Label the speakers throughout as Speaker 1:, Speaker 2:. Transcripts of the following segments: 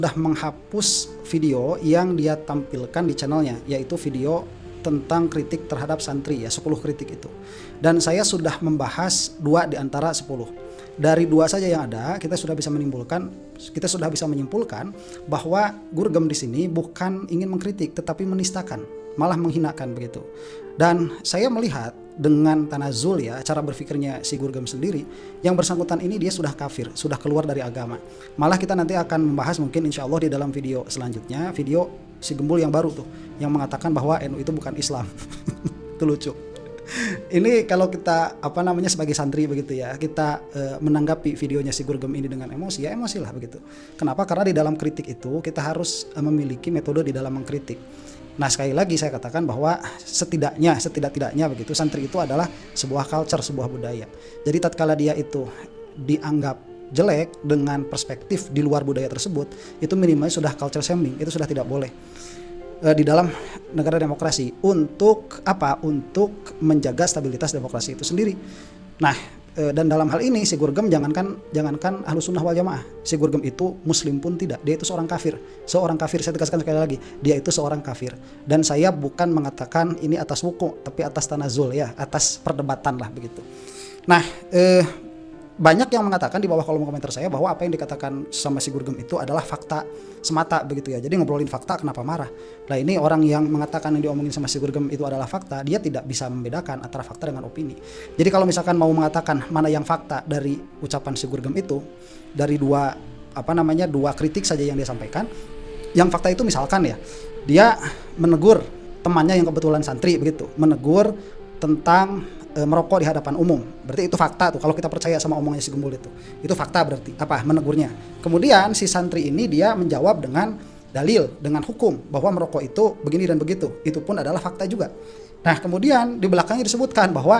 Speaker 1: sudah menghapus video yang dia tampilkan di channelnya, yaitu video tentang kritik terhadap santri ya, 10 kritik itu. Dan saya sudah membahas 2 di antara 10. Dari 2 saja yang ada, kita sudah bisa menyimpulkan bahwa Gurgem di sini bukan ingin mengkritik tetapi menistakan, malah menghinakan begitu. Dan saya melihat dengan tanazul ya, cara berpikirnya si Gurgem sendiri, yang bersangkutan ini dia sudah kafir, sudah keluar dari agama. Malah kita nanti akan membahas mungkin insya Allah di dalam video selanjutnya, video si Gembul yang baru tuh, yang mengatakan bahwa NU itu bukan Islam. Itu lucu. Ini kalau kita sebagai santri begitu ya, kita menanggapi videonya si Gurgem ini dengan emosi, ya emosi lah begitu. Kenapa? Karena di dalam kritik itu kita harus memiliki metode di dalam mengkritik. Nah, sekali lagi saya katakan bahwa setidak-tidaknya begitu, santri itu adalah sebuah culture, sebuah budaya. Jadi tatkala dia itu dianggap jelek dengan perspektif di luar budaya tersebut, itu minimalnya sudah culture shaming, itu sudah tidak boleh di dalam negara demokrasi. Untuk apa? Untuk menjaga stabilitas demokrasi itu sendiri. Nah, dan dalam hal ini si Gurgem jangankan Ahlus Sunnah wal Jamaah, si Gurgem itu muslim pun tidak, dia itu seorang kafir. Saya tegaskan sekali lagi, dia itu seorang kafir. Dan saya bukan mengatakan ini atas wuku, tapi atas tanazul ya, atas perdebatan lah begitu. Nah, banyak yang mengatakan di bawah kolom komentar saya bahwa apa yang dikatakan sama si Gurgem itu adalah fakta semata begitu ya. Jadi ngobrolin fakta kenapa marah? Nah, ini orang yang mengatakan yang diomongin sama si Gurgem itu adalah fakta, dia tidak bisa membedakan antara fakta dengan opini. Jadi kalau misalkan mau mengatakan mana yang fakta dari ucapan si Gurgem itu, dari dua kritik saja yang dia sampaikan. Yang fakta itu misalkan ya, dia menegur temannya yang kebetulan santri begitu, menegur tentang merokok di hadapan umum. Berarti itu fakta tuh, kalau kita percaya sama omongannya si Gembul itu fakta. Berarti apa? Menegurnya. Kemudian si santri ini dia menjawab dengan dalil, dengan hukum bahwa merokok itu begini dan begitu. Itu pun adalah fakta juga. Nah, kemudian di belakangnya disebutkan bahwa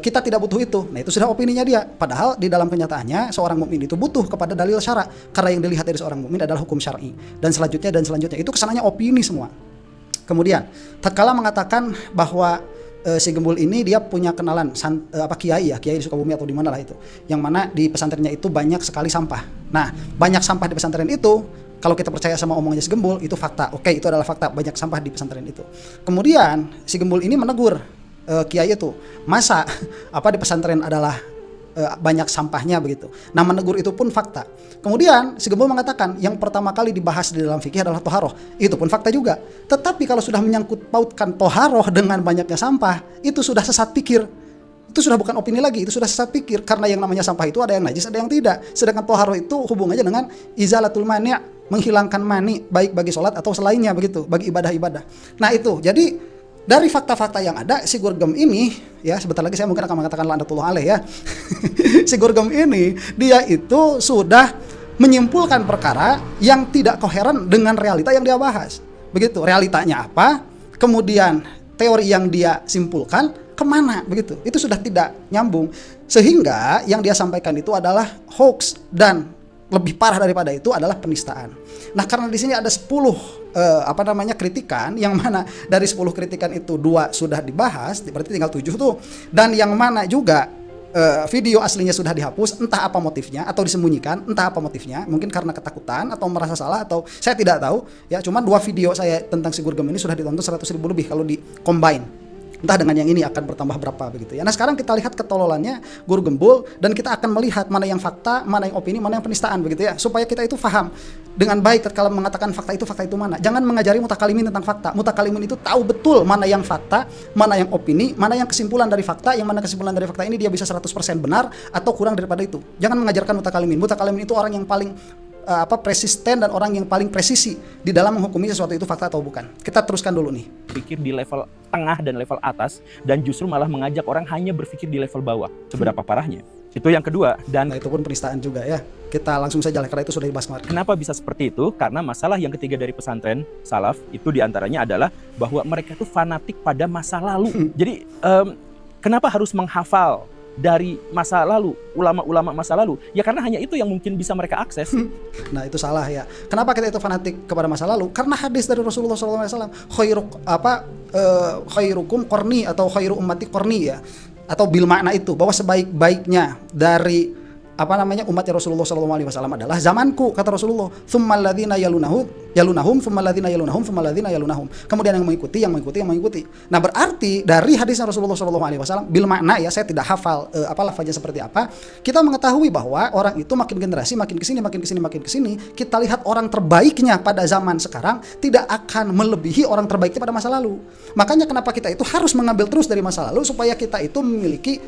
Speaker 1: kita tidak butuh itu. Nah, itu sudah opininya dia. Padahal di dalam kenyataannya seorang mukmin itu butuh kepada dalil syara, karena yang dilihat dari seorang mukmin adalah hukum syar'i. Dan selanjutnya itu kesananya opini semua. Kemudian tatkala mengatakan bahwa si Gembul ini dia punya kenalan kiai di Sukabumi atau di mana lah itu, yang mana di pesantrennya itu banyak sekali sampah. Nah, banyak sampah di pesantren itu, kalau kita percaya sama omongannya si Gembul, itu fakta. Oke, itu adalah fakta, banyak sampah di pesantren itu. Kemudian si Gembul ini menegur kiai itu, masa di pesantren adalah banyak sampahnya begitu. Nah, menegur itu pun fakta. Kemudian si Gembul mengatakan yang pertama kali dibahas di dalam fikih adalah toharoh. Itu pun fakta juga. Tetapi kalau sudah menyangkut pautkan toharoh dengan banyaknya sampah, itu sudah sesat pikir. Itu sudah bukan opini lagi, itu sudah sesat pikir. Karena yang namanya sampah itu ada yang najis, ada yang tidak. Sedangkan toharoh itu hubungannya dengan izalatul mani', menghilangkan mani, baik bagi sholat atau selainnya begitu, bagi ibadah-ibadah. Nah, itu. Jadi dari fakta-fakta yang ada, si Gurgem ini, ya sebentar lagi saya mungkin akan mengatakan la'natullah alaih ya. Si Gurgem ini, dia itu sudah menyimpulkan perkara yang tidak koheren dengan realita yang dia bahas. Begitu, realitanya apa, kemudian teori yang dia simpulkan, kemana, begitu. Itu sudah tidak nyambung. Sehingga yang dia sampaikan itu adalah hoax, dan lebih parah daripada itu adalah penistaan. Nah, karena di sini ada 10 kritikan, yang mana dari 10 kritikan itu 2 sudah dibahas, berarti tinggal 7 tuh. Dan yang mana juga video aslinya sudah dihapus, entah apa motifnya, atau disembunyikan, entah apa motifnya, mungkin karena ketakutan atau merasa salah, atau saya tidak tahu ya. Cuman 2 video saya tentang si Gurgem ini sudah ditonton 100.000 lebih kalau di combine. Entah dengan yang ini akan bertambah berapa begitu ya. Nah, sekarang kita lihat ketololannya Guru Gembul, dan kita akan melihat mana yang fakta, mana yang opini, mana yang penistaan begitu ya, supaya kita itu paham dengan baik tatkala mengatakan fakta itu mana. Jangan mengajari mutakalimin tentang fakta. Mutakalimin itu tahu betul mana yang fakta, mana yang opini, mana yang kesimpulan dari fakta, yang mana kesimpulan dari fakta ini dia bisa 100% benar atau kurang daripada itu. Jangan mengajarkan mutakalimin. Mutakalimin itu orang yang paling persisten dan orang yang paling presisi di dalam menghukumi sesuatu itu fakta atau bukan. Kita teruskan dulu nih.
Speaker 2: Pikir di level tengah dan level atas, dan justru malah mengajak orang hanya berpikir di level bawah. Seberapa parahnya? Itu yang kedua. Dan
Speaker 1: itu pun penistaan juga ya. Kita langsung saja, karena itu sudah dibahas kemarin.
Speaker 2: Kenapa bisa seperti itu? Karena masalah yang ketiga dari pesantren salaf itu diantaranya adalah bahwa mereka itu fanatik pada masa lalu. Jadi kenapa harus menghafal dari masa lalu, ulama-ulama masa lalu? Ya karena hanya itu yang mungkin bisa mereka akses.
Speaker 1: Nah, itu salah ya. Kenapa kita itu fanatik kepada masa lalu? Karena hadis dari Rasulullah SAW, khairukum qarni atau khairu ummati qarni ya, atau bil makna itu, bahwa sebaik-baiknya dari umatnya Rasulullah SAW adalah zamanku, kata Rasulullah. Tsummal ladzina yalunahum, tsummal ladzina yalunahum, tsummal ladzina yalunahum. Kemudian yang mengikuti. Nah, berarti dari hadisnya Rasulullah SAW bil makna ya, saya tidak hafal lafaznya seperti apa. Kita mengetahui bahwa orang itu makin generasi makin kesini, kita lihat orang terbaiknya pada zaman sekarang tidak akan melebihi orang terbaiknya pada masa lalu. Makanya kenapa kita itu harus mengambil terus dari masa lalu supaya kita itu memiliki,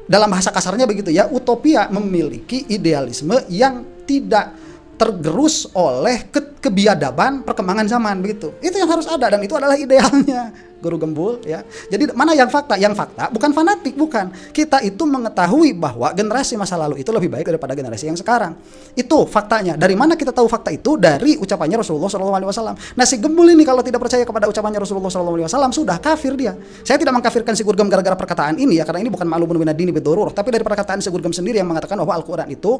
Speaker 1: dalam bahasa kasarnya begitu ya, utopia, memiliki idealisme yang tidak tergerus oleh kebiadaban perkembangan zaman begitu. Itu yang harus ada, dan itu adalah idealnya Guru Gembul ya. Jadi mana yang fakta? Yang fakta bukan fanatik, bukan. Kita itu mengetahui bahwa generasi masa lalu itu lebih baik daripada generasi yang sekarang. Itu faktanya. Dari mana kita tahu fakta itu? Dari ucapannya Rasulullah SAW. Nah, si Gembul ini kalau tidak percaya kepada ucapannya Rasulullah SAW sudah kafir dia. Saya tidak mengkafirkan si Gurgem gara-gara perkataan ini ya, karena ini bukan ma'lumun minad-dini bid-darurah, tapi dari perkataan si Gurgem sendiri yang mengatakan bahwa Al-Quran itu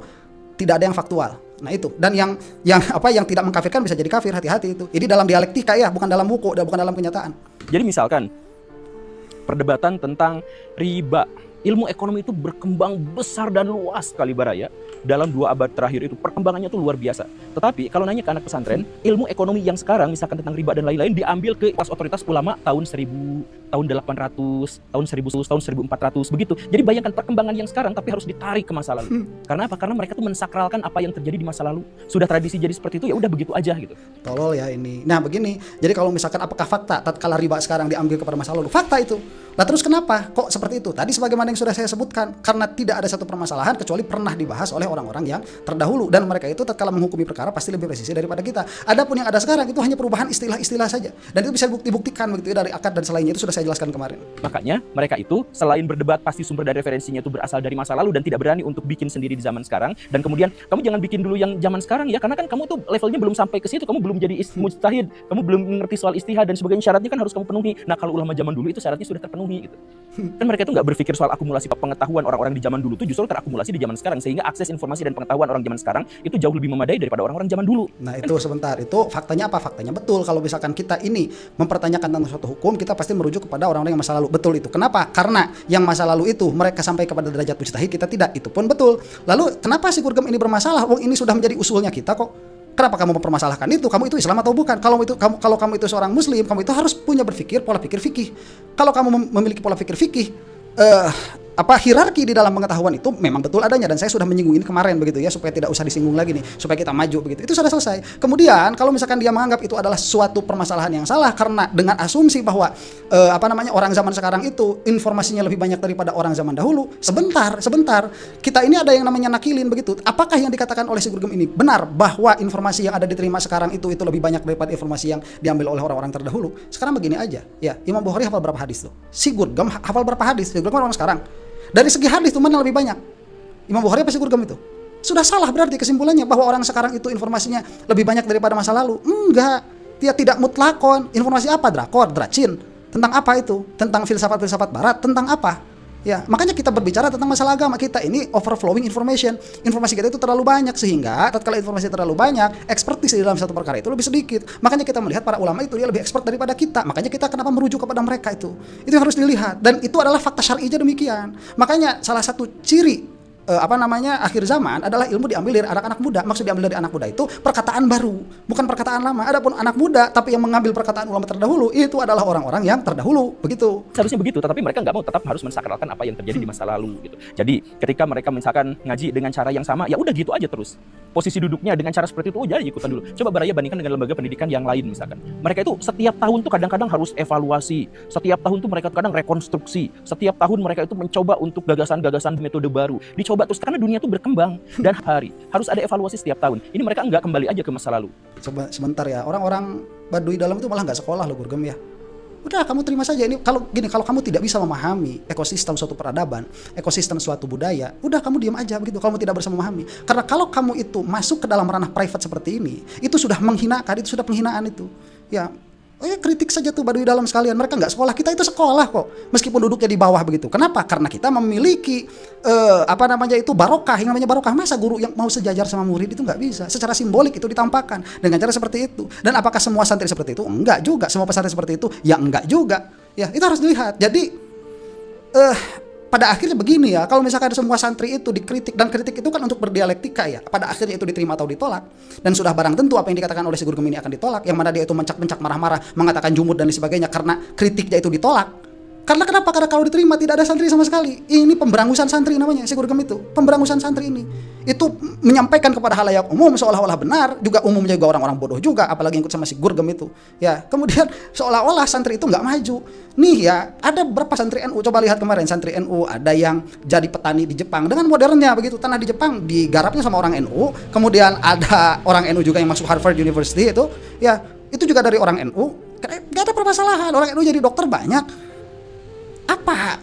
Speaker 1: tidak ada yang faktual. Nah itu, dan yang tidak mengkafirkan bisa jadi kafir, hati-hati itu. Ini dalam dialektika ya, bukan dalam buku, bukan dalam kenyataan.
Speaker 2: Jadi misalkan perdebatan tentang riba, ilmu ekonomi itu berkembang besar dan luas sekali Baraya. Dalam 2 abad terakhir itu perkembangannya tuh luar biasa. Tetapi kalau nanya ke anak pesantren, ilmu ekonomi yang sekarang misalkan tentang riba dan lain-lain diambil ke otoritas ulama tahun 1000, tahun 800, tahun 1000, tahun 1400 begitu. Jadi bayangkan perkembangan yang sekarang tapi harus ditarik ke masa lalu. Karena apa? Karena mereka tuh mensakralkan apa yang terjadi di masa lalu. Sudah tradisi jadi seperti itu, ya udah begitu aja gitu.
Speaker 1: Tolol ya ini. Nah begini, jadi kalau misalkan apakah fakta tatkala riba sekarang diambil kepada masa lalu? Fakta itu. Nah terus kenapa kok seperti itu? Tadi sebagaimana yang sudah saya sebutkan, karena tidak ada satu permasalahan kecuali pernah dibahas oleh orang-orang yang terdahulu, dan mereka itu tatkala menghukumi perkara pasti lebih presisi daripada kita. Adapun yang ada sekarang itu hanya perubahan istilah-istilah saja, dan itu bisa dibuktikan begitu ya, dari akad dan selainnya itu sudah saya jelaskan kemarin.
Speaker 2: Makanya mereka itu selain berdebat pasti sumber dan referensinya itu berasal dari masa lalu dan tidak berani untuk bikin sendiri di zaman sekarang. Dan kemudian kamu jangan bikin dulu yang zaman sekarang ya, karena kan kamu tuh levelnya belum sampai ke situ, kamu belum jadi mujtahid, kamu belum mengerti soal istihad dan sebagainya, syaratnya kan harus kamu penuhi. Nah kalau ulama zaman dulu itu syaratnya sudah terpenuhi gitu. Kan mereka itu nggak berpikir soal akumulasi pengetahuan orang-orang di zaman dulu itu justru terakumulasi di zaman sekarang, sehingga akses informasi dan pengetahuan orang zaman sekarang itu jauh lebih memadai daripada orang-orang zaman dulu.
Speaker 1: Nah itu sebentar, itu faktanya apa? Faktanya betul. Kalau misalkan kita ini mempertanyakan tentang suatu hukum, kita pasti merujuk kepada orang-orang yang masa lalu. Betul itu. Kenapa? Karena yang masa lalu itu mereka sampai kepada derajat mujtahid, kita tidak. Itu pun betul. Lalu kenapa si Gurgem ini bermasalah? Wong ini sudah menjadi usulnya kita kok. Kenapa kamu mempermasalahkan itu? Kamu itu Islam atau bukan? Kalau kamu itu seorang Muslim, kamu itu harus punya pola pikir fikih. Kalau kamu memiliki pola pikir fikih, hierarki di dalam pengetahuan itu memang betul adanya, dan saya sudah menyinggung ini kemarin begitu ya, supaya tidak usah disinggung lagi nih, supaya kita maju begitu. Itu sudah selesai. Kemudian kalau misalkan dia menganggap itu adalah suatu permasalahan yang salah karena dengan asumsi bahwa orang zaman sekarang itu informasinya lebih banyak daripada orang zaman dahulu. Sebentar. Kita ini ada yang namanya nakilin begitu. Apakah yang dikatakan oleh si Gurgem ini benar bahwa informasi yang ada diterima sekarang itu lebih banyak daripada informasi yang diambil oleh orang-orang terdahulu? Sekarang begini aja, ya, Imam Bukhari hafal berapa hadis tuh? Si Gurgem hafal berapa hadis? Si Gurgem orang sekarang. Dari segi hadis itu mana lebih banyak? Imam Bukhari apa si Gurgem itu? Sudah salah berarti kesimpulannya bahwa orang sekarang itu informasinya lebih banyak daripada masa lalu. Enggak. Dia tidak mutlakon. Informasi apa? Drakor, dracin. Tentang apa itu? Tentang filsafat-filsafat barat. Tentang apa? Ya, makanya kita berbicara tentang masalah agama. Kita ini overflowing information. Informasi kita itu terlalu banyak, sehingga tatkala informasi terlalu banyak, ekspertis di dalam satu perkara itu lebih sedikit. Makanya kita melihat para ulama itu dia lebih expert daripada kita. Makanya kita kenapa merujuk kepada mereka itu. Itu yang harus dilihat, dan itu adalah fakta syar'inya demikian. Makanya salah satu ciri akhir zaman adalah ilmu diambil dari anak-anak muda. Maksud diambil dari anak muda itu perkataan baru, bukan perkataan lama. Adapun anak muda tapi yang mengambil perkataan ulama terdahulu, itu adalah orang-orang yang terdahulu, begitu.
Speaker 2: Seharusnya begitu, tetapi mereka nggak mau, tetap harus mensakralkan apa yang terjadi di masa lalu gitu. Jadi ketika mereka misalkan ngaji dengan cara yang sama, ya udah gitu aja terus. Posisi duduknya dengan cara seperti itu aja ikutan dulu. Coba Baraya bandingkan dengan lembaga pendidikan yang lain misalkan. Mereka itu setiap tahun tuh kadang-kadang harus evaluasi. Setiap tahun tuh mereka kadang rekonstruksi. Setiap tahun mereka itu mencoba untuk gagasan-gagasan metode baru. Dicoba terus karena dunia itu berkembang dan harus ada evaluasi setiap tahun. Ini mereka enggak kembali aja ke masa lalu.
Speaker 1: Coba sebentar ya, orang-orang Baduy dalam itu malah nggak sekolah loh Gurgem ya. Udah kamu terima saja ini. Kalau kamu tidak bisa memahami ekosistem suatu peradaban, ekosistem suatu budaya, udah kamu diam aja begitu. Kamu tidak bisa memahami. Karena kalau kamu itu masuk ke dalam ranah private seperti ini, itu sudah menghinakan, itu sudah penghinaan itu. Ya, kritik saja tuh Baduy dalam sekalian. Mereka nggak sekolah, kita itu sekolah kok. Meskipun duduknya di bawah begitu. Kenapa? Karena kita memiliki barokah. Yang namanya barokah. Masa guru yang mau sejajar sama murid itu nggak bisa. Secara simbolik itu ditampakkan dengan cara seperti itu. Dan apakah semua santri seperti itu? Enggak juga. Semua pesantren seperti itu? Ya enggak juga. Ya, itu harus dilihat. Jadi pada akhirnya begini ya, kalau misalkan semua santri itu dikritik, dan kritik itu kan untuk berdialektika ya, pada akhirnya itu diterima atau ditolak, dan sudah barang tentu apa yang dikatakan oleh si Guru Gemini akan ditolak, yang mana dia itu mencak-mencak, marah-marah, mengatakan jumud dan sebagainya karena kritiknya itu ditolak. Karena kenapa? Karena kalau diterima tidak ada santri sama sekali. Ini pemberangusan santri namanya, si Guru Gem itu. Pemberangusan santri ini. Itu menyampaikan kepada halayak umum seolah-olah benar, juga umumnya juga orang-orang bodoh juga, apalagi yang ikut sama si Guru Gem itu. Ya, kemudian seolah-olah santri itu nggak maju. Nih ya, ada berapa santri NU, coba lihat kemarin santri NU, ada yang jadi petani di Jepang dengan modernnya begitu. Tanah di Jepang digarapnya sama orang NU, kemudian ada orang NU juga yang masuk Harvard University itu, ya, itu juga dari orang NU. Gak ada permasalahan, orang NU jadi dokter banyak. Apa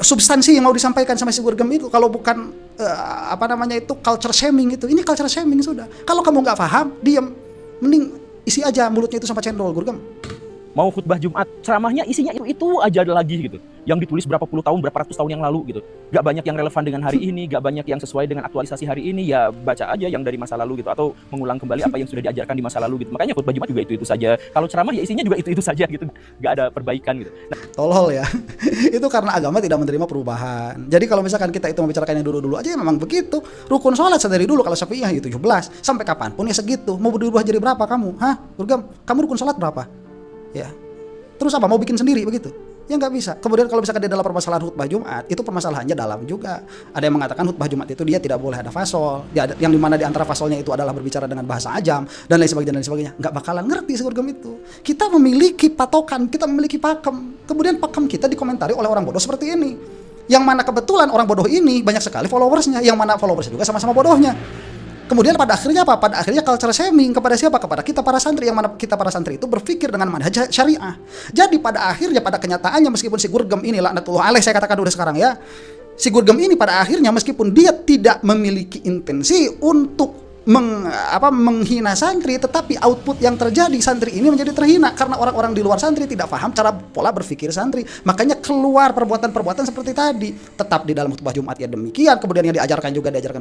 Speaker 1: substansi yang mau disampaikan sama si Guru Gem itu kalau bukan culture shaming itu. Ini culture shaming sudah. Kalau kamu nggak paham, diam, mending isi aja mulutnya itu sama cendol, Guru Gem.
Speaker 2: Mau khutbah Jumat, ceramahnya isinya itu aja ada lagi gitu. Yang ditulis berapa puluh tahun, berapa ratus tahun yang lalu gitu. Gak banyak yang relevan dengan hari ini, gak banyak yang sesuai dengan aktualisasi hari ini. Ya baca aja yang dari masa lalu gitu, atau mengulang kembali apa yang sudah diajarkan di masa lalu gitu. Makanya khutbah Jumat juga itu saja. Kalau ceramah ya isinya juga itu saja gitu. Gak ada perbaikan gitu. Nah,
Speaker 1: tolol ya. Itu karena agama tidak menerima perubahan. Jadi kalau misalkan kita itu membicarakannya dulu-dulu aja, memang begitu. Rukun sholat dari dulu kalau Syafi'iyah itu 17, sampai kapanpun ya segitu. Mau berubah jadi berapa kamu? Hah? Guru Gem, kamu rukun sholat berapa? Ya. Terus apa? Mau bikin sendiri begitu? Ya nggak bisa. Kemudian kalau misalkan di dalam permasalahan khutbah Jumat, itu permasalahannya dalam juga. Ada yang mengatakan khutbah Jumat itu dia tidak boleh ada fasol, yang dimana di antara fasolnya itu adalah berbicara dengan bahasa ajam dan lain sebagainya. Nggak bakalan ngerti si Guru Gem itu. Kita memiliki patokan, kita memiliki pakem. Kemudian pakem kita dikomentari oleh orang bodoh seperti ini. Yang mana kebetulan orang bodoh ini banyak sekali followersnya, yang mana followersnya juga sama-sama bodohnya. Kemudian pada akhirnya apa? Pada akhirnya culture shaming kepada siapa? Kepada kita para santri, yang mana kita para santri itu berpikir dengan manhaj syariah. Jadi pada akhirnya, pada kenyataannya, meskipun si Guru Gem ini laknatullah alaih, saya katakan udah sekarang ya, si Guru Gem ini pada akhirnya meskipun dia tidak memiliki intensi untuk menghina santri, tetapi output yang terjadi, santri ini menjadi terhina karena orang-orang di luar santri tidak paham cara pola berpikir santri. Makanya keluar perbuatan-perbuatan seperti tadi. Tetap di dalam khutbah Jumat ya demikian, kemudian yang diajarkan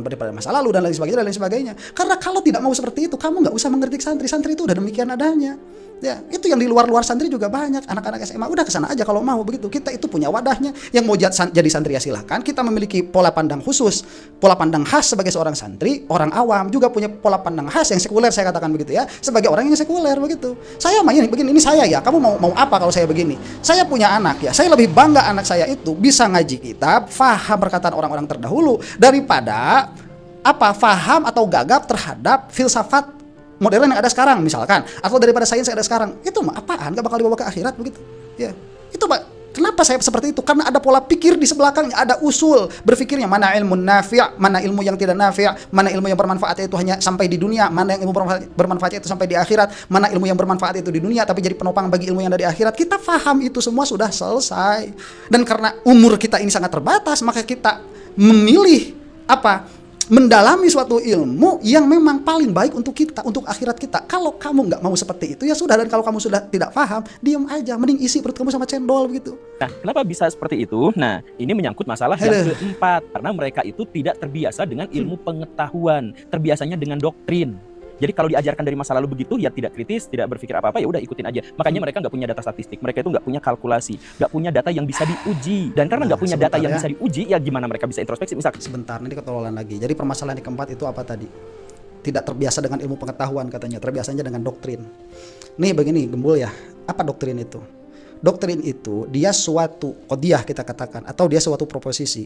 Speaker 1: pada masa lalu dan lain sebagainya. Karena kalau tidak mau seperti itu, kamu nggak usah mengkritik santri. Santri itu udah demikian adanya. Ya, itu yang di luar santri juga banyak, anak-anak SMA udah kesana aja kalau mau begitu. Kita itu punya wadahnya. Yang mau jadi santri ya silahkan. Kita memiliki pola pandang khusus, pola pandang khas sebagai seorang santri. Orang awam juga punya pola pandang khas yang sekuler, saya katakan begitu ya. Sebagai orang yang sekuler begitu. Saya mah begini, ini saya ya. Kamu mau apa kalau saya begini? Saya punya anak ya. Saya lebih bangga anak saya itu bisa ngaji kitab, faham perkataan orang-orang terdahulu daripada faham atau gagap terhadap filsafat modern yang ada sekarang misalkan, atau daripada sains yang ada sekarang. Itu mah apaan, gak bakal dibawa ke akhirat begitu ya. Itu Pak, kenapa saya seperti itu? Karena ada pola pikir di sebelakangnya, ada usul berpikirnya, mana ilmu nafi', mana ilmu yang tidak nafi', mana ilmu yang bermanfaat itu hanya sampai di dunia, mana yang ilmu bermanfaat itu sampai di akhirat, mana ilmu yang bermanfaat itu di dunia tapi jadi penopang bagi ilmu yang ada di akhirat. Kita paham itu semua sudah selesai. Dan karena umur kita ini sangat terbatas, maka kita memilih mendalami suatu ilmu yang memang paling baik untuk kita, untuk akhirat kita. Kalau kamu nggak mau seperti itu ya sudah, dan kalau kamu sudah tidak paham, diam aja, mending isi perut kamu sama cendol begitu.
Speaker 2: Nah, kenapa bisa seperti itu? Nah, ini menyangkut masalah yang keempat, karena mereka itu tidak terbiasa dengan ilmu pengetahuan, terbiasanya dengan doktrin. Jadi kalau diajarkan dari masa lalu begitu, ya tidak kritis, tidak berpikir apa-apa, ya udah ikutin aja. Makanya mereka nggak punya data statistik, mereka itu nggak punya kalkulasi, nggak punya data yang bisa diuji. Dan karena nggak punya data yang bisa diuji, ya gimana mereka bisa introspeksi? Misalkan
Speaker 1: sebentar, nanti ketololan lagi. Jadi permasalahan yang keempat itu apa tadi? Tidak terbiasa dengan ilmu pengetahuan katanya, terbiasanya dengan doktrin. Nih begini, Gembul ya, apa doktrin itu? Doktrin itu dia suatu qadiyah kita katakan, atau dia suatu proposisi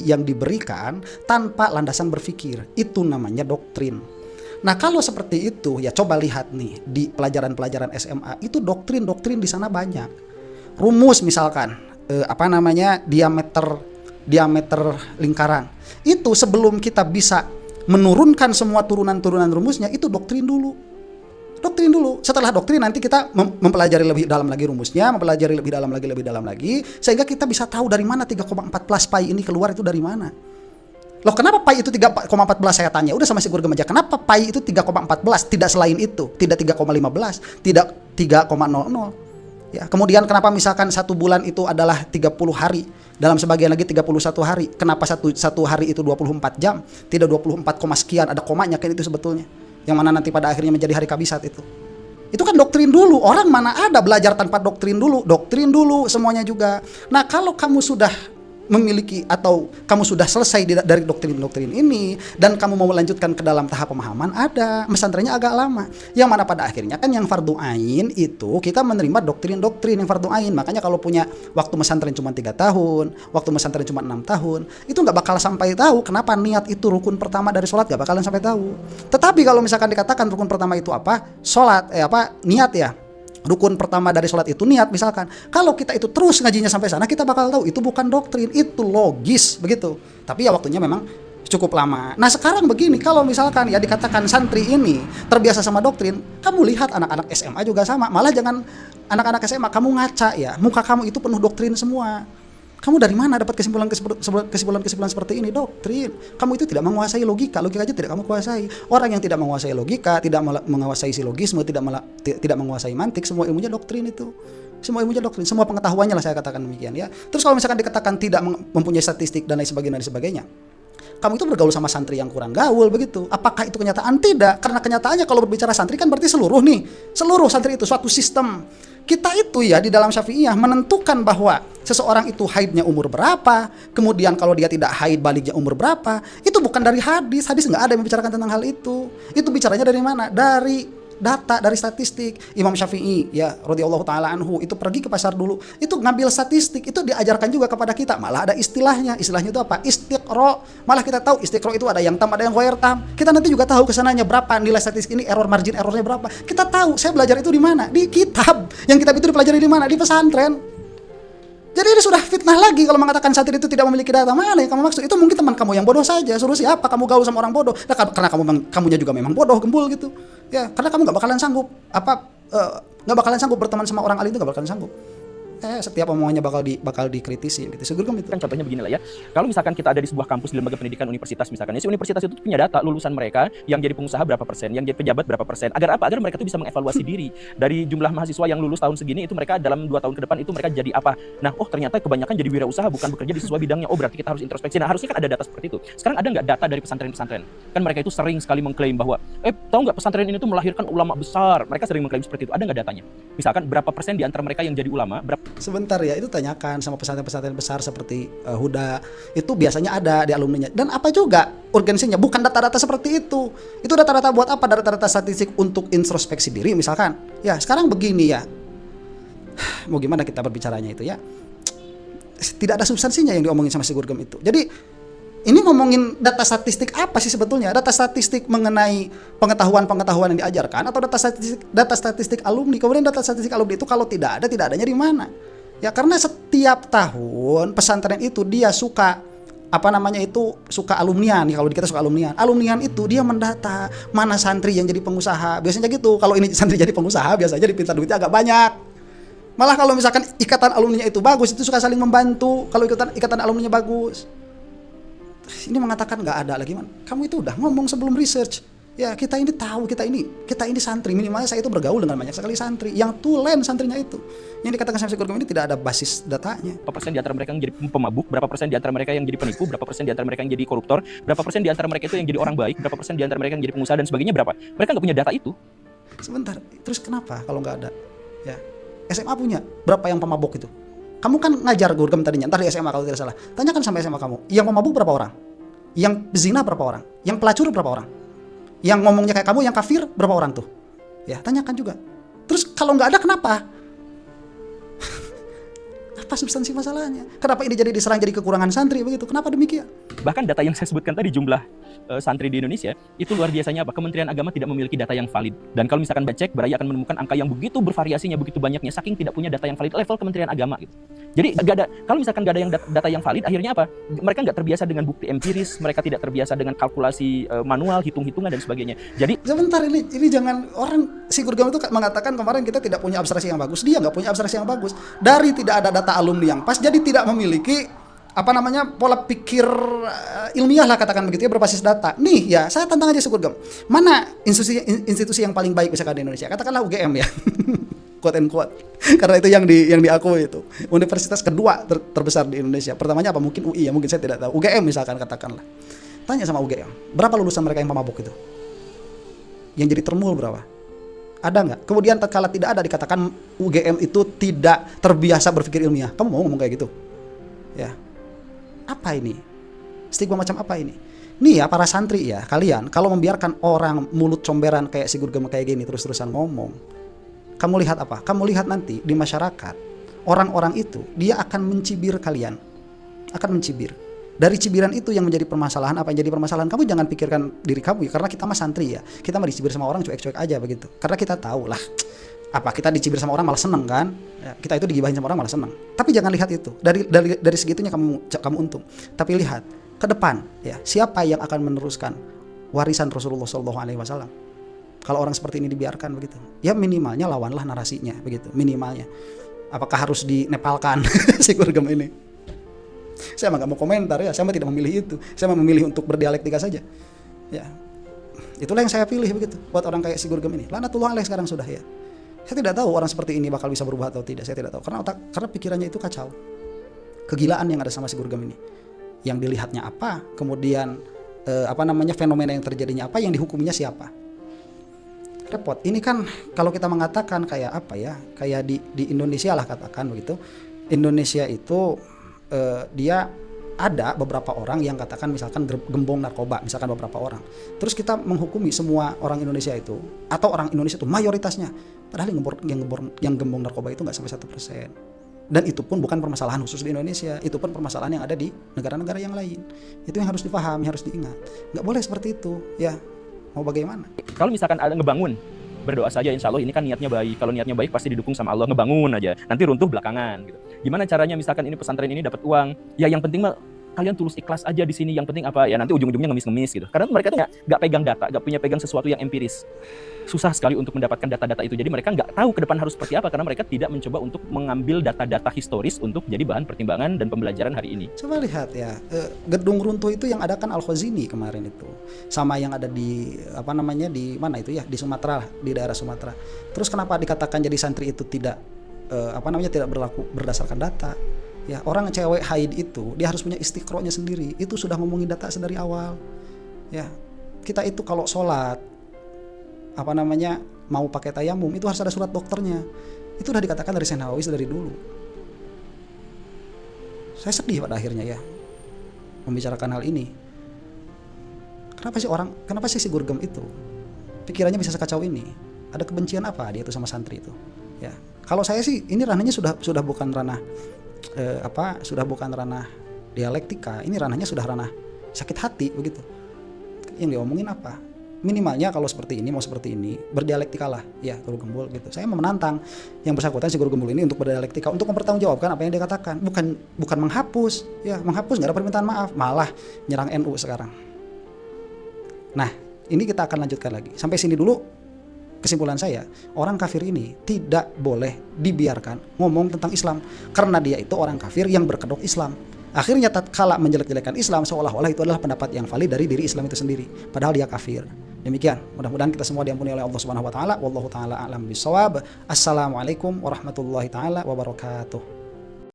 Speaker 1: yang diberikan tanpa landasan berpikir. Itu namanya doktrin. Nah kalau seperti itu ya coba lihat nih di pelajaran-pelajaran SMA itu doktrin di sana banyak. Rumus misalkan diameter lingkaran. Itu sebelum kita bisa menurunkan semua turunan-turunan rumusnya itu doktrin dulu. Setelah doktrin nanti kita mempelajari lebih dalam lagi rumusnya, mempelajari lebih dalam lagi sehingga kita bisa tahu dari mana 3,14 pi ini keluar itu dari mana. Loh kenapa pi itu 3,14 saya tanya? Udah sama si Guru Gem aja. Kenapa pi itu 3,14? Tidak selain itu. Tidak 3,15. Tidak 3,00. Ya, kemudian kenapa misalkan satu bulan itu adalah 30 hari. Dalam sebagian lagi 31 hari. Kenapa satu hari itu 24 jam? Tidak 24, sekian. Ada komanya kan itu sebetulnya. Yang mana nanti pada akhirnya menjadi hari kabisat itu. Itu kan doktrin dulu. Orang mana ada belajar tanpa doktrin dulu. Doktrin dulu semuanya juga. Nah kalau kamu sudah memiliki atau kamu sudah selesai dari doktrin-doktrin ini dan kamu mau melanjutkan ke dalam tahap pemahaman, ada pesantrennya agak lama. Yang mana pada akhirnya kan yang fardu ain itu kita menerima doktrin-doktrin yang fardu ain. Makanya kalau punya waktu pesantren cuma 3 tahun, waktu pesantren cuma 6 tahun, itu nggak bakal sampai tahu kenapa niat itu rukun pertama dari sholat, nggak bakalan sampai tahu. Tetapi kalau misalkan dikatakan rukun pertama itu apa? Sholat, niat ya. Rukun pertama dari sholat itu niat misalkan. Kalau kita itu terus ngajinya sampai sana, kita bakal tahu itu bukan doktrin, itu logis begitu. Tapi ya waktunya memang cukup lama. Nah sekarang begini, kalau misalkan ya dikatakan santri ini terbiasa sama doktrin, kamu lihat anak-anak SMA juga sama. Malah jangan anak-anak SMA, kamu ngaca ya, muka kamu itu penuh doktrin semua. Kamu dari mana dapat kesimpulan seperti ini? Doktrin. Kamu itu tidak menguasai logika aja tidak kamu kuasai. Orang yang tidak menguasai logika, tidak menguasai silogisme, tidak menguasai mantik, semua ilmunya doktrin itu. Semua ilmunya doktrin, semua pengetahuannya lah saya katakan demikian ya. Terus kalau misalkan dikatakan tidak mempunyai statistik dan lain sebagainya, kamu itu bergaul sama santri yang kurang gaul begitu. Apakah itu kenyataan? Tidak. Karena kenyataannya kalau berbicara santri kan berarti seluruh santri itu suatu sistem. Kita itu ya di dalam Syafi'iyah menentukan bahwa seseorang itu haidnya umur berapa, kemudian kalau dia tidak haid baliknya umur berapa, itu bukan dari hadis. Hadis nggak ada yang membicarakan tentang hal itu. Itu bicaranya dari mana? Dari data, dari statistik. Imam Syafi'i ya radhiyallahu taala anhu itu pergi ke pasar dulu, itu ngambil statistik, itu diajarkan juga kepada kita. Malah ada istilahnya itu apa? Istiqra. Malah kita tahu istiqra itu ada yang tam, ada yang ghair tam. Kita nanti juga tahu kesananya berapa nilai statistik ini, margin errornya berapa. Kita tahu. Saya belajar itu di mana? Di kitab. Yang kitab itu dipelajari di mana? Di pesantren. Jadi ini sudah fitnah lagi kalau mengatakan santri itu tidak memiliki data. Mana yang kamu maksud? Itu mungkin teman kamu yang bodoh saja. Suruh siapa kamu gaul sama orang bodoh? Nah, karena kamunya juga memang bodoh, gembul gitu. Ya, karena kamu nggak bakalan sanggup berteman sama orang alim, itu nggak bakalan sanggup. Setiap omongannya bakal dikritisi gitu. Segera itu.
Speaker 2: Kan contohnya begini lah ya. Kalau misalkan kita ada di sebuah kampus di lembaga pendidikan universitas misalkan, si universitas itu punya data lulusan mereka yang jadi pengusaha berapa persen, yang jadi pejabat berapa persen. Agar apa? Agar mereka itu bisa mengevaluasi diri dari jumlah mahasiswa yang lulus tahun segini itu mereka dalam 2 tahun ke depan itu mereka jadi apa. Nah, ternyata kebanyakan jadi wirausaha bukan bekerja di sesuai bidangnya. Berarti kita harus introspeksi. Nah, harusnya kan ada data seperti itu. Sekarang ada nggak data dari pesantren-pesantren? Kan mereka itu sering sekali mengklaim bahwa tahu nggak pesantren ini tuh melahirkan ulama besar. Mereka sering mengklaim seperti itu. Ada nggak datanya? Misalkan berapa persen di antara mereka yang jadi ulama?
Speaker 1: Sebentar ya, itu tanyakan sama pesantren-pesantren besar seperti Huda, itu biasanya ada di alumninya. Dan apa juga urgensinya? Bukan data-data seperti itu. Itu data-data buat apa? Data-data statistik untuk introspeksi diri misalkan. Ya sekarang begini ya, mau gimana kita berbicaranya itu ya, tidak ada substansinya yang diomongin sama si Gurgem itu. Jadi ini ngomongin data statistik apa sih sebetulnya? Data statistik mengenai pengetahuan yang diajarkan, atau data statistik alumni? Kemudian data statistik alumni itu kalau tidak adanya di mana? Ya karena setiap tahun pesantren itu dia suka suka alumnian. Kalau kita suka alumnian itu dia mendata mana santri yang jadi pengusaha. Biasanya gitu. Kalau ini santri jadi pengusaha biasanya dipinta duitnya agak banyak. Malah kalau misalkan ikatan alumninya itu bagus, itu suka saling membantu. Kalau ikatan alumninya bagus. Ini mengatakan nggak ada lagi, man. Kamu itu udah ngomong sebelum research. Ya kita ini tahu, kita ini santri. Minimalnya saya itu bergaul dengan banyak sekali santri. Yang tulen santrinya itu. Yang dikatakan sama Gurgem ini tidak ada basis datanya.
Speaker 2: Berapa persen di antara mereka yang jadi pemabuk, berapa persen di antara mereka yang jadi penipu, berapa persen di antara mereka yang jadi koruptor, berapa persen di antara mereka itu yang jadi orang baik, berapa persen di antara mereka yang jadi pengusaha dan sebagainya, berapa? Mereka nggak punya data itu.
Speaker 1: Sebentar, terus kenapa kalau nggak ada? Ya, SMA punya berapa yang pemabuk itu? Kamu kan ngajar Gurgem tadinya, ntar di SMA kalau tidak salah. Tanyakan sama SMA kamu, yang pemabuk berapa orang? Yang zina berapa orang? Yang pelacur berapa orang? Yang ngomongnya kayak kamu, yang kafir berapa orang tuh? Ya, tanyakan juga. Terus kalau nggak ada kenapa? Apa substansi masalahnya? Kenapa ini diserang jadi kekurangan santri begitu? Kenapa demikian?
Speaker 2: Bahkan data yang saya sebutkan tadi, jumlah santri di Indonesia itu luar biasanya apa? Kementerian Agama tidak memiliki data yang valid. Dan kalau misalkan cek, Baraya akan menemukan angka yang begitu bervariasinya, begitu banyaknya, saking tidak punya data yang valid level Kementerian Agama gitu. Jadi kalau misalkan nggak ada yang data yang valid, akhirnya apa? Mereka nggak terbiasa dengan bukti empiris, mereka tidak terbiasa dengan kalkulasi manual, hitung-hitungan dan sebagainya. Jadi
Speaker 1: sebentar, ini jangan orang si Gurgem itu mengatakan kemarin kita tidak punya abstraksi yang bagus. Dia nggak punya abstraksi yang bagus. Dari tidak ada data alumni yang pas, jadi tidak memiliki pola pikir ilmiah lah, katakan begitu ya, berbasis data. Nih ya, saya tantang aja si Gurgem. Mana institusi yang paling baik misalkan di Indonesia? Katakanlah UGM ya. Quote and quote. Karena itu yang diakui itu. Universitas kedua terbesar di Indonesia. Pertamanya apa? Mungkin UI ya, mungkin saya tidak tahu. UGM misalkan katakanlah. Tanya sama UGM, berapa lulusan mereka yang pemabuk itu? Yang jadi termul berapa? Ada nggak? Kemudian tatkala tidak ada dikatakan UGM itu tidak terbiasa berpikir ilmiah. Kamu mau ngomong kayak gitu? Ya. Apa ini? Stigma macam apa ini? Nih ya para santri ya, kalian kalau membiarkan orang mulut comberan kayak si Gurgem kayak gini terus-terusan ngomong, kamu lihat apa? Kamu lihat nanti di masyarakat, orang-orang itu dia akan mencibir kalian. Akan mencibir. Dari cibiran itu yang menjadi permasalahan, apa yang jadi permasalahan, kamu jangan pikirkan diri kamu ya, karena kita mah santri ya. Kita mah dicibir sama orang cuek-cuek aja begitu. Karena kita tahu lah, apa kita dicibir sama orang malah seneng kan? Ya, kita itu digibahin sama orang malah seneng. Tapi jangan lihat itu. Dari segitunya kamu untung. Tapi lihat ke depan ya, siapa yang akan meneruskan warisan Rasulullah SAW? Kalau orang seperti ini dibiarkan begitu, ya minimalnya lawanlah narasinya begitu, minimalnya. Apakah harus dinepalkan si Gurgem ini? Saya mah gak mau komentar ya, saya mah tidak memilih itu. Saya mah memilih untuk berdialektika saja. Ya, itulah yang saya pilih begitu. Buat orang kayak si Gurgem ini, lanatullah alaih sekarang sudah ya. Saya tidak tahu orang seperti ini bakal bisa berubah atau tidak. Saya tidak tahu karena pikirannya itu kacau. Kegilaan yang ada sama si Gurgem ini. Yang dilihatnya apa, kemudian fenomena yang terjadinya apa, yang dihukuminya siapa. Repot. Ini kan kalau kita mengatakan kayak apa ya, kayak di Indonesia lah katakan begitu. Indonesia itu dia ada beberapa orang yang katakan misalkan gembong narkoba, misalkan beberapa orang. Terus kita menghukumi semua orang Indonesia itu, atau orang Indonesia itu mayoritasnya, padahal yang gembong narkoba itu nggak sampai 1%. Dan itu pun bukan permasalahan khusus di Indonesia, itu pun permasalahan yang ada di negara-negara yang lain. Itu yang harus dipahami, harus diingat. Nggak boleh seperti itu, ya. Mau bagaimana?
Speaker 2: Kalau misalkan ada ngebangun, berdoa saja, insya Allah ini kan niatnya baik. Kalau niatnya baik pasti didukung sama Allah, ngebangun aja. Nanti runtuh belakangan gitu. Gimana caranya misalkan ini pesantren ini dapat uang? Ya yang penting mah kalian tulus ikhlas aja di sini. Yang penting apa? Ya nanti ujung-ujungnya ngemis-ngemis gitu. Karena mereka tuh nggak pegang data, nggak punya pegang sesuatu yang empiris. Susah sekali untuk mendapatkan data-data itu. Jadi mereka nggak tahu ke depan harus seperti apa karena mereka tidak mencoba untuk mengambil data-data historis untuk jadi bahan pertimbangan dan pembelajaran hari ini.
Speaker 1: Coba lihat ya, gedung runtuh itu yang ada kan Al-Khazini kemarin itu, sama yang ada di di mana itu ya, di Sumatera, di daerah Sumatera. Terus kenapa dikatakan jadi santri itu tidak tidak berlaku berdasarkan data? Ya, orang cewek haid itu dia harus punya istiqronya sendiri. Itu sudah ngomongin data sedari awal. Ya, kita itu kalau sholat mau pakai tayamum itu harus ada surat dokternya. Itu udah dikatakan dari Syekh Nawawi dari dulu. Saya sedih pada akhirnya ya membicarakan hal ini. Kenapa sih si Gurgem itu pikirannya bisa sekacau ini? Ada kebencian apa dia itu sama santri itu? Ya, kalau saya sih ini ranahnya sudah bukan ranah sudah bukan ranah dialektika. Ini ranahnya sudah ranah sakit hati begitu. Yang diomongin apa? Minimalnya kalau seperti ini, mau seperti ini, berdialektika lah ya Guru Gembul gitu. Saya mau menantang yang bersangkutan si Guru Gembul ini untuk berdialektika, untuk mempertanggungjawabkan apa yang dia katakan, bukan menghapus ya, menghapus nggak ada permintaan maaf, malah nyerang NU sekarang. Nah, ini kita akan lanjutkan lagi. Sampai sini dulu kesimpulan saya, orang kafir ini tidak boleh dibiarkan ngomong tentang Islam karena dia itu orang kafir yang berkedok Islam. Akhirnya tatkala menjelek-jelekan Islam seolah-olah itu adalah pendapat yang valid dari diri Islam itu sendiri, padahal dia kafir. Demikian, mudah-mudahan kita semua diampuni oleh Allah Subhanahu wa taala. Wallahu taala a'lam bishawab. Assalamualaikum warahmatullahi taala wabarakatuh.